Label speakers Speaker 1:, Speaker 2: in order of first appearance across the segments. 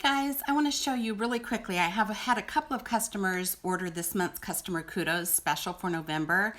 Speaker 1: guys, I want to show you really quickly. I have had a couple of customers order this month's Customer Kudos special for November,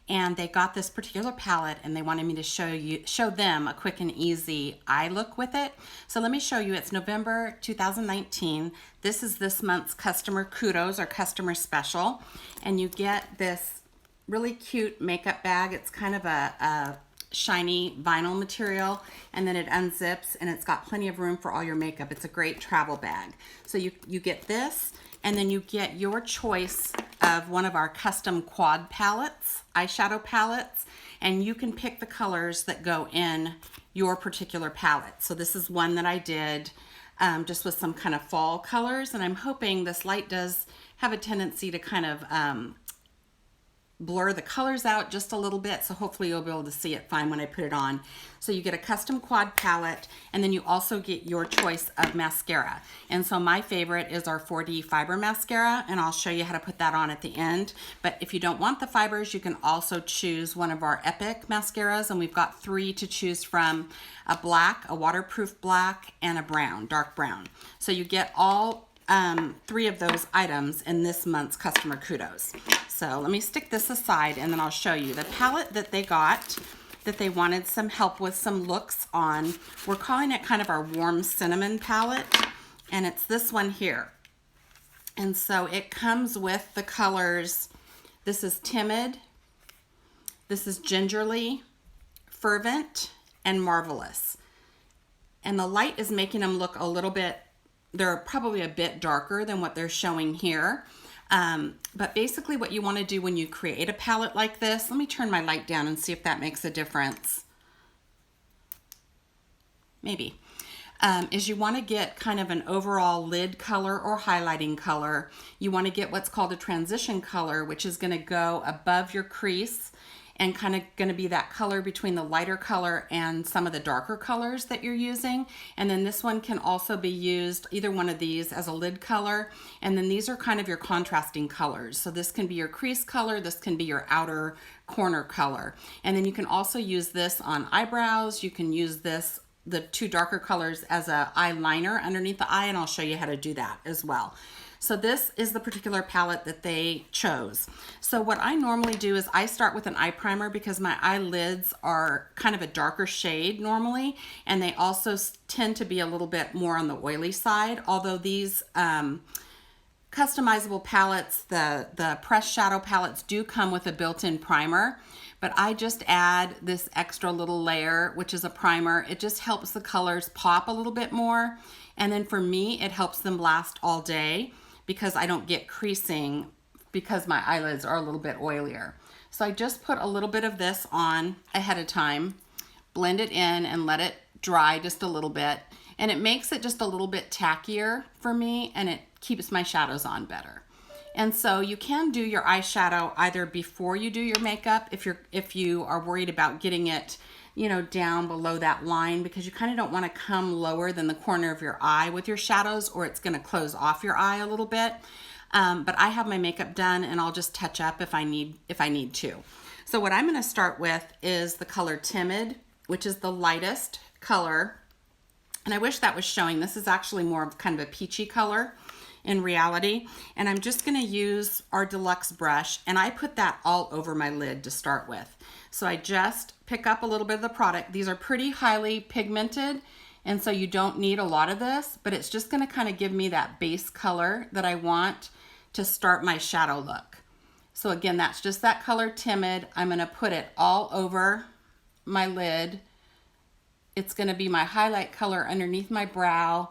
Speaker 1: and they got this particular palette and they wanted me to show them a quick and easy eye look with it. So let me show you. It's November 2019. This is this month's Customer Kudos or Customer Special, and you get this really cute makeup bag. It's kind of a shiny vinyl material, and then it unzips and it's got plenty of room for all your makeup. It's a great travel bag. So you get this, and then you get your choice of one of our custom quad palettes, eyeshadow palettes, and you can pick the colors that go in your particular palette. So this is one that I did just with some kind of fall colors, and I'm hoping this light does have a tendency to kind of blur the colors out just a little bit, so hopefully you'll be able to see it fine when I put it on. So you get a custom quad palette, and then you also get your choice of mascara. And so my favorite is our 4D fiber mascara, and I'll show you how to put that on at the end. But if you don't want the fibers, you can also choose one of our Epic mascaras, and we've got 3 to choose from: a black, a waterproof black, and a brown, dark brown. So you get all 3 of those items in this month's Customer Kudos. So let me stick this aside and then I'll show you the palette that they got, that they wanted some help with some looks on. We're calling it kind of our warm cinnamon palette, and it's this one here. And so it comes with the colors. This is Timid, this is Gingerly, Fervent, and Marvelous. And the light is making them look a little bit, they're probably a bit darker than what they're showing here. But basically what you want to do when you create a palette like this, let me turn my light down and see if that makes a difference. Maybe. Is you want to get kind of an overall lid color or highlighting color. You want to get what's called a transition color, which is going to go above your crease and kind of going to be that color between the lighter color and some of the darker colors that you're using. And then this one can also be used, either one of these, as a lid color. And then these are kind of your contrasting colors. So this can be your crease color, this can be your outer corner color. And then you can also use this on eyebrows. You can use this, the 2 darker colors, as a eyeliner underneath the eye, and I'll show you how to do that as well. So this is the particular palette that they chose. So what I normally do is I start with an eye primer because my eyelids are kind of a darker shade normally, and they also tend to be a little bit more on the oily side, although these customizable palettes, the pressed shadow palettes, do come with a built-in primer. But I just add this extra little layer, which is a primer. It just helps the colors pop a little bit more. And then for me, it helps them last all day because I don't get creasing because my eyelids are a little bit oilier. So I just put a little bit of this on ahead of time, blend it in and let it dry just a little bit. And it makes it just a little bit tackier for me, and it keeps my shadows on better. And so you can do your eyeshadow either before you do your makeup if you are worried about getting it, you know, down below that line, because you kind of don't want to come lower than the corner of your eye with your shadows, or it's going to close off your eye a little bit. But I have my makeup done and I'll just touch up if I need to. So what I'm going to start with is the color Timid, which is the lightest color. And I wish that was showing. This is actually more of kind of a peachy color in reality. And I'm just going to use our deluxe brush, and I put that all over my lid to start with. So I just pick up a little bit of the product. These are pretty highly pigmented, and so you don't need a lot of this, but it's just going to kind of give me that base color that I want to start my shadow look. So again, that's just that color Timid. I'm going to put it all over my lid. It's going to be my highlight color underneath my brow,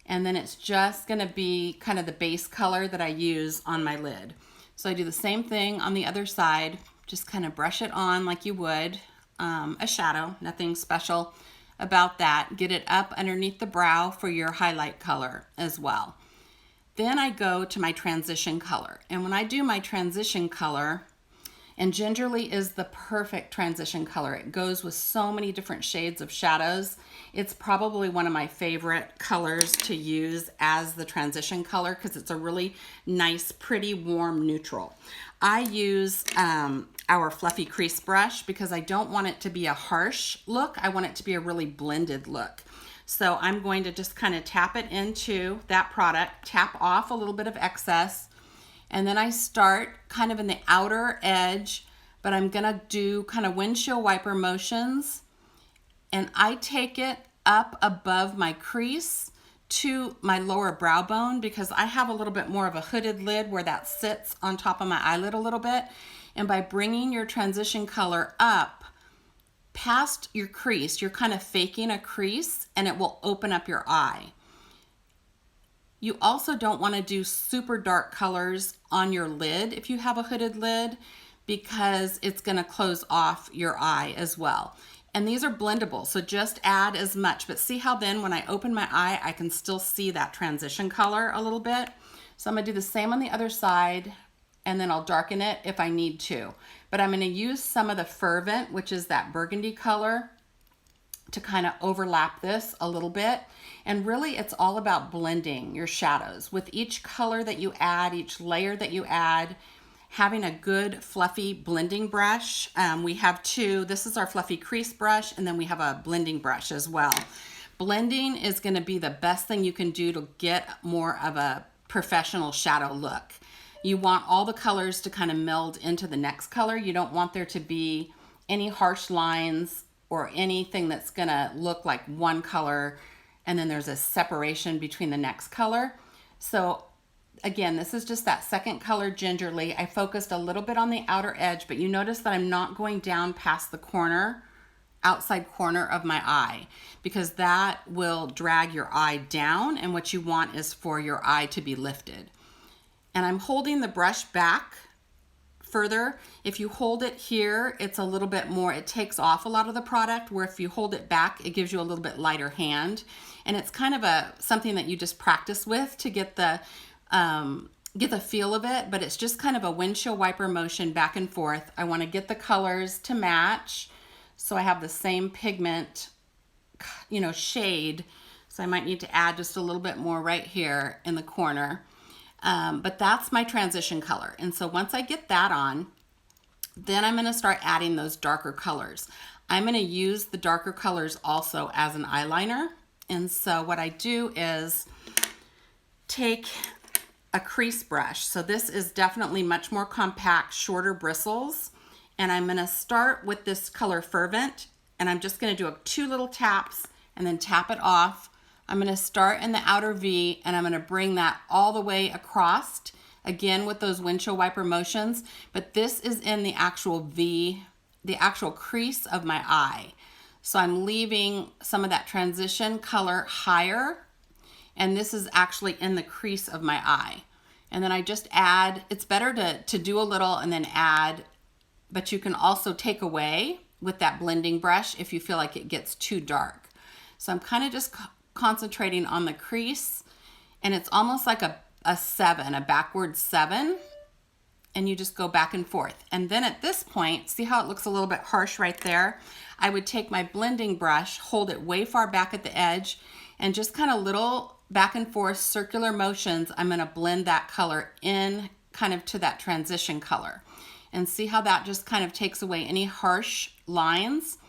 Speaker 1: and then it's just going to be kind of the base color that I use on my lid. So I do the same thing on the other side. Just kind of brush it on like you would a shadow, nothing special about that. Get it up underneath the brow for your highlight color as well. Then I go to my transition color. And when I do my transition color, and Gingerly is the perfect transition color. It goes with so many different shades of shadows. It's probably one of my favorite colors to use as the transition color because it's a really nice, pretty, warm neutral. I use our fluffy crease brush because I don't want it to be a harsh look. I want it to be a really blended look. So I'm going to just kind of tap it into that product, tap off a little bit of excess, and then I start kind of in the outer edge, but I'm gonna do kind of windshield wiper motions, and I take it up above my crease to my lower brow bone because I have a little bit more of a hooded lid where that sits on top of my eyelid a little bit. And by bringing your transition color up past your crease, you're kind of faking a crease and it will open up your eye. You also don't want to do super dark colors on your lid if you have a hooded lid because it's going to close off your eye as well. And these are blendable, so just add as much. But see how then when I open my eye, I can still see that transition color a little bit. So I'm gonna do the same on the other side, and then I'll darken it if I need to. But I'm gonna use some of the Fervent, which is that burgundy color, to kind of overlap this a little bit. And really it's all about blending your shadows. With each color that you add, each layer that you add, having a good fluffy blending brush. We have two. This is our fluffy crease brush, and then we have a blending brush as well. Blending is going to be the best thing you can do to get more of a professional shadow look. You want all the colors to kind of meld into the next color. You don't want there to be any harsh lines or anything that's going to look like one color and then there's a separation between the next color. So again, this is just that second color gingerly. I focused a little bit on the outer edge, but you notice that I'm not going down past the corner, outside corner of my eye, because that will drag your eye down, and what you want is for your eye to be lifted. And I'm holding the brush back further. If you hold it here, it's a little bit more, it takes off a lot of the product, where if you hold it back, it gives you a little bit lighter hand. And it's kind of something that you just practice with to get the feel of it, but it's just kind of a windshield wiper motion back and forth. I want to get the colors to match, so I have the same pigment, shade. So I might need to add just a little bit more right here in the corner. But that's my transition color. And so once I get that on, then I'm going to start adding those darker colors. I'm going to use the darker colors also as an eyeliner. And so what I do is take a crease brush. So this is definitely much more compact, shorter bristles. And I'm gonna start with this color Fervent, and I'm just gonna do 2 little taps and then tap it off. I'm gonna start in the outer V, and I'm gonna bring that all the way across, again with those windshield wiper motions, but this is in the actual V, the actual crease of my eye. So I'm leaving some of that transition color higher, and this is actually in the crease of my eye. And then I just add, it's better to do a little and then add, but you can also take away with that blending brush if you feel like it gets too dark. So I'm kind of just concentrating on the crease, and it's almost like a 7, a backward 7, and you just go back and forth. And then at this point, see how it looks a little bit harsh right there? I would take my blending brush, hold it way far back at the edge, and just kind of little back and forth circular motions. I'm going to blend that color in kind of to that transition color, and see how that just kind of takes away any harsh lines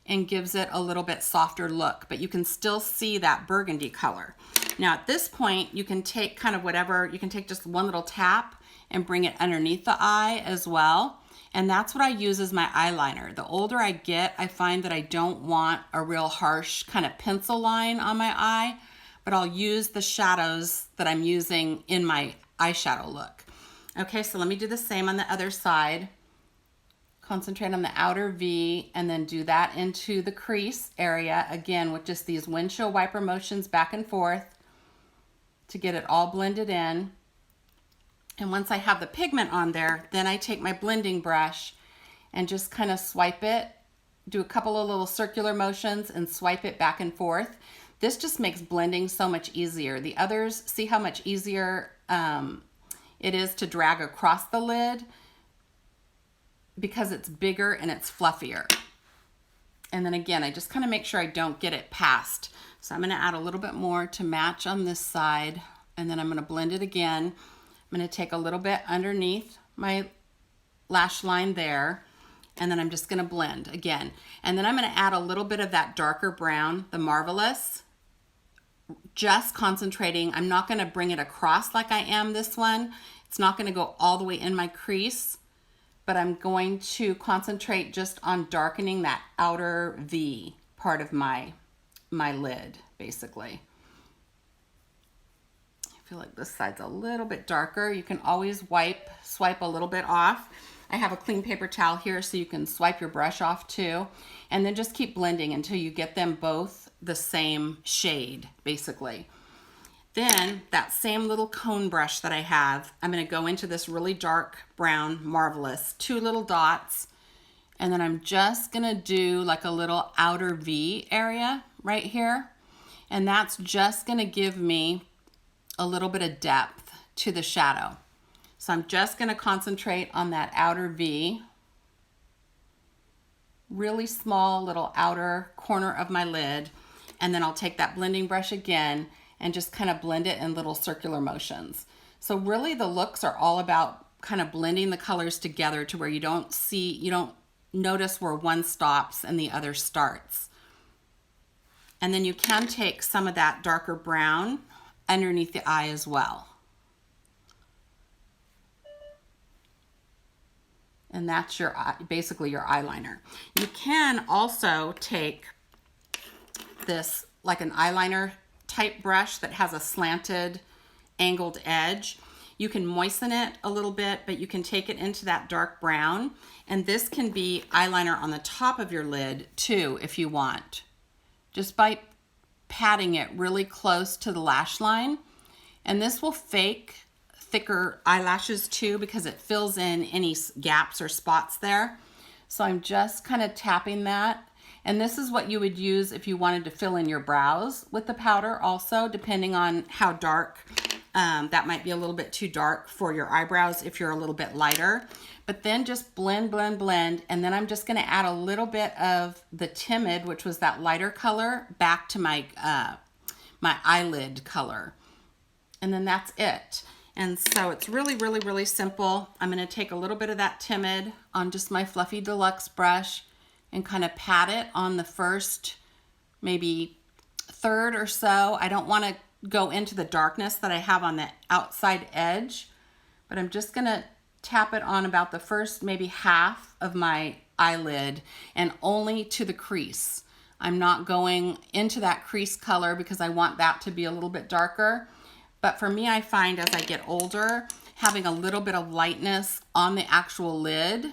Speaker 1: and gives it a little bit softer look, but you can still see that burgundy color. Now at this point, you can take kind of whatever, you can take just one little tap and bring it underneath the eye as well. And that's what I use as my eyeliner. The older I get, I find that I don't want a real harsh kind of pencil line on my eye, but I'll use the shadows that I'm using in my eyeshadow look. Okay, so let me do the same on the other side. Concentrate on the outer V, and then do that into the crease area, again with just these windshield wiper motions back and forth to get it all blended in. And once I have the pigment on there, then I take my blending brush and just kind of swipe it, do a couple of little circular motions and swipe it back and forth. This just makes blending so much easier. The others, see how much easier it is to drag across the lid because it's bigger and it's fluffier. And then again, I just kind of make sure I don't get it past. So I'm going to add a little bit more to match on this side, and then I'm going to blend it again. I'm going to take a little bit underneath my lash line there, and then I'm just going to blend again. And then I'm going to add a little bit of that darker brown, the Marvelous, just concentrating. I'm not going to bring it across like I am this one. It's not going to go all the way in my crease, but I'm going to concentrate just on darkening that outer V part of my lid, basically. I feel like this side's a little bit darker. You can always swipe a little bit off. I have a clean paper towel here so you can swipe your brush off too. And then just keep blending until you get them both the same shade, basically. Then that same little cone brush that I have, I'm going to go into this really dark brown Marvelous, 2 little dots, and then I'm just going to do like a little outer V area right here. And that's just going to give me a little bit of depth to the shadow. So I'm just going to concentrate on that outer V, really small little outer corner of my lid, and then I'll take that blending brush again and just kind of blend it in little circular motions. So really the looks are all about kind of blending the colors together to where you don't notice where one stops and the other starts. And then you can take some of that darker brown underneath the eye as well. And that's your basically your eyeliner. You can also take this like an eyeliner type brush that has a slanted angled edge. You can moisten it a little bit, but you can take it into that dark brown, and this can be eyeliner on the top of your lid too if you want, just by patting it really close to the lash line. And this will fake thicker eyelashes too because it fills in any gaps or spots there. So I'm just kind of tapping that. And this is what you would use if you wanted to fill in your brows with the powder also, depending on how dark. That might be a little bit too dark for your eyebrows if you're a little bit lighter. But then just blend, blend, blend. And then I'm just going to add a little bit of the Timid, which was that lighter color, back to my, my eyelid color. And then that's it. And so it's really, really, really simple. I'm going to take a little bit of that Timid on just my Fluffy Deluxe brush and kind of pat it on the first, maybe third or so. I don't want to go into the darkness that I have on the outside edge, but I'm just going to tap it on about the first maybe half of my eyelid and only to the crease. I'm not going into that crease color because I want that to be a little bit darker. But for me, I find as I get older, having a little bit of lightness on the actual lid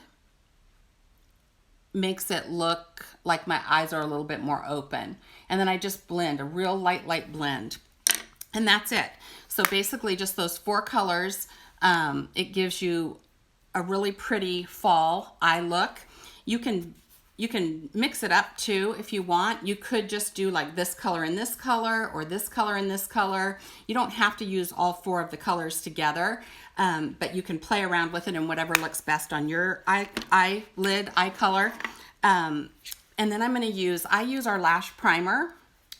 Speaker 1: makes it look like my eyes are a little bit more open. And then I just blend, a real light blend. And that's it. So basically just those 4 colors, it gives you a really pretty fall eye look. You can mix it up too if you want. You could just do like this color and this color, or this color and this color. You don't have to use all 4 of the colors together, but you can play around with it in whatever looks best on your eyelid, eye color. And then I'm going to I use our lash primer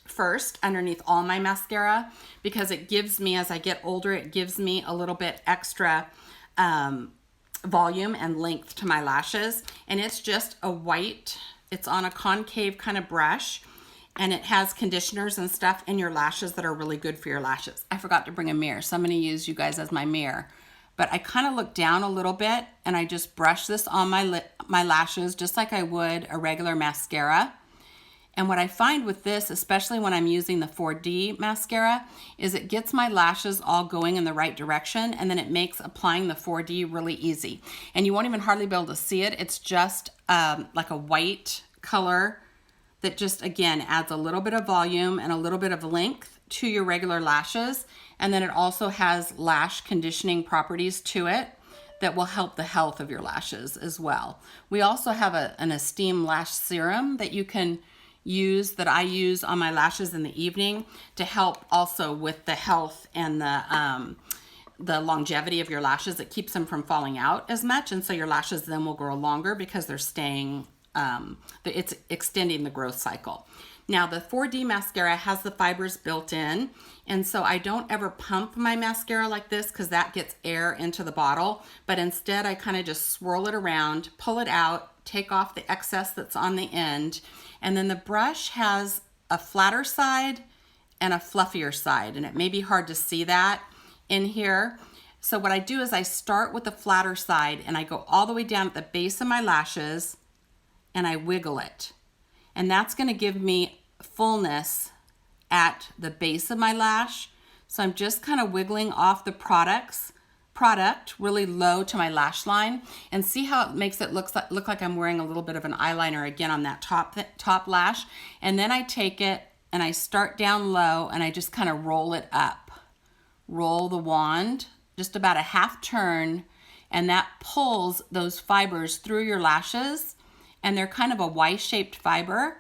Speaker 1: first underneath all my mascara because it gives me, as I get older, it gives me a little bit extra volume and length to my lashes. And it's just a white, it's on a concave kind of brush, and it has conditioners and stuff in your lashes that are really good for your lashes. I forgot to bring a mirror, so I'm going to use you guys as my mirror. But I kind of look down a little bit and I just brush this on my lashes just like I would a regular mascara. And what I find with this, especially when I'm using the 4D mascara, is it gets my lashes all going in the right direction, and then it makes applying the 4D really easy. And you won't even hardly be able to see it. It's just like a white color that just, again, adds a little bit of volume and a little bit of length to your regular lashes. And then it also has lash conditioning properties to it that will help the health of your lashes as well. We also have an Esteem Lash Serum that you can use, that I use on my lashes in the evening to help also with the health and the longevity of your lashes. It keeps them from falling out as much, and so your lashes then will grow longer because they're staying, it's extending the growth cycle. Now the 4D mascara has the fibers built in, and so I don't ever pump my mascara like this because that gets air into the bottle, but instead I kind of just swirl it around, pull it out, take off the excess that's on the end, and then the brush has a flatter side and a fluffier side, and it may be hard to see that in here. So what I do is I start with the flatter side and I go all the way down at the base of my lashes and I wiggle it. And that's going to give me fullness at the base of my lash. So I'm just kind of wiggling off the product really low to my lash line, and see how it makes it look like I'm wearing a little bit of an eyeliner again on that top lash. And then I take it and I start down low and I just kind of roll it up. Roll the wand just about a half turn, and that pulls those fibers through your lashes, and they're kind of a Y-shaped fiber,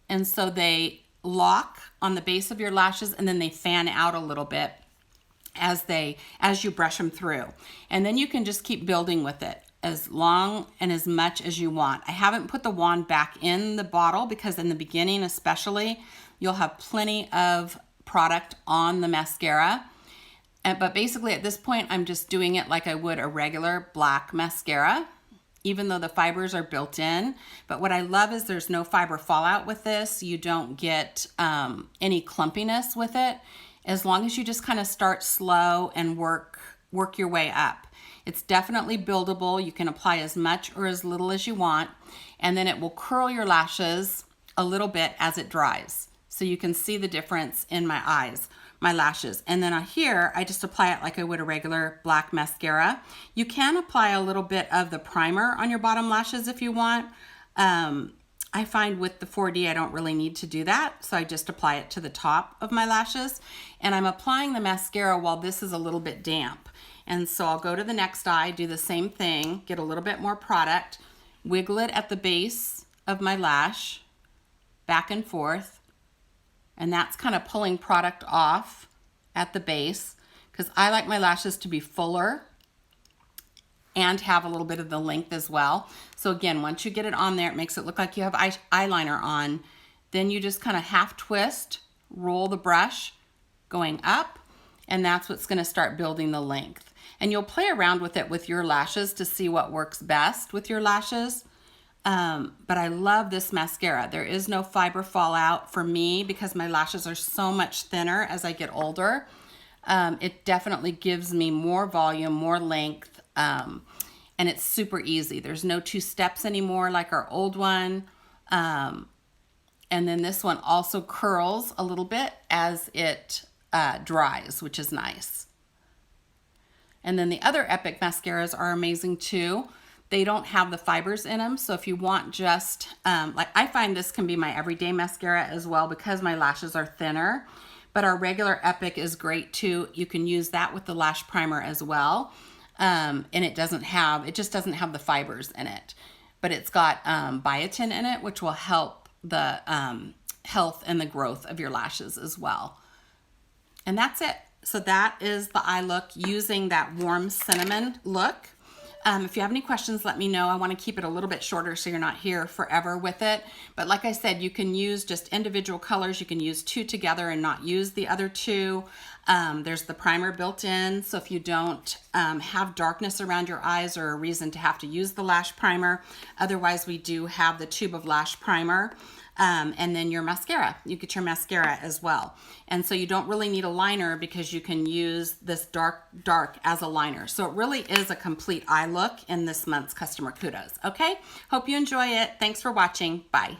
Speaker 1: and so they lock on the base of your lashes and then they fan out a little bit as you brush them through. And then you can just keep building with it as long and as much as you want. I haven't put the wand back in the bottle because in the beginning especially, you'll have plenty of product on the mascara. But basically at this point, I'm just doing it like I would a regular black mascara, even though the fibers are built in. But what I love is there's no fiber fallout with this. You don't get any clumpiness with it, as long as you just kind of start slow and work your way up. It's definitely buildable. You can apply as much or as little as you want, and then it will curl your lashes a little bit as it dries. So you can see the difference in my eyes, my lashes. And then here, I just apply it like I would a regular black mascara. You can apply a little bit of the primer on your bottom lashes if you want. I find with the 4D, I don't really need to do that. So I just apply it to the top of my lashes. And I'm applying the mascara while this is a little bit damp. And so I'll go to the next eye, do the same thing, get a little bit more product, wiggle it at the base of my lash, back and forth. And that's kind of pulling product off at the base, because I like my lashes to be fuller and have a little bit of the length as well. So again, once you get it on there, it makes it look like you have eyeliner on. Then you just kind of half twist, roll the brush going up, and that's what's going to start building the length. And you'll play around with it with your lashes to see what works best with your lashes. But I love this mascara. There is no fiber fallout for me because my lashes are so much thinner as I get older. It definitely gives me more volume, more length, and it's super easy. There's no 2 steps anymore like our old one. And then this one also curls a little bit as it dries, which is nice. And then the other Epic mascaras are amazing too. They don't have the fibers in them. So if you want just, like I find this can be my everyday mascara as well because my lashes are thinner. But our regular Epic is great too. You can use that with the lash primer as well. And it just doesn't have the fibers in it. But it's got biotin in it, which will help the health and the growth of your lashes as well. And that's it. So that is the eye look using that warm cinnamon look. If you have any questions, let me know. I want to keep it a little bit shorter so you're not here forever with it. But like I said, you can use just individual colors. You can use 2 together and not use the other 2. There's the primer built in. So if you don't have darkness around your eyes or a reason to have to use the lash primer, otherwise we do have the tube of lash primer. And then your mascara. You get your mascara as well. And so you don't really need a liner because you can use this dark as a liner. So it really is a complete eye look in this month's Customer Kudos. Okay? Hope you enjoy it. Thanks for watching. Bye.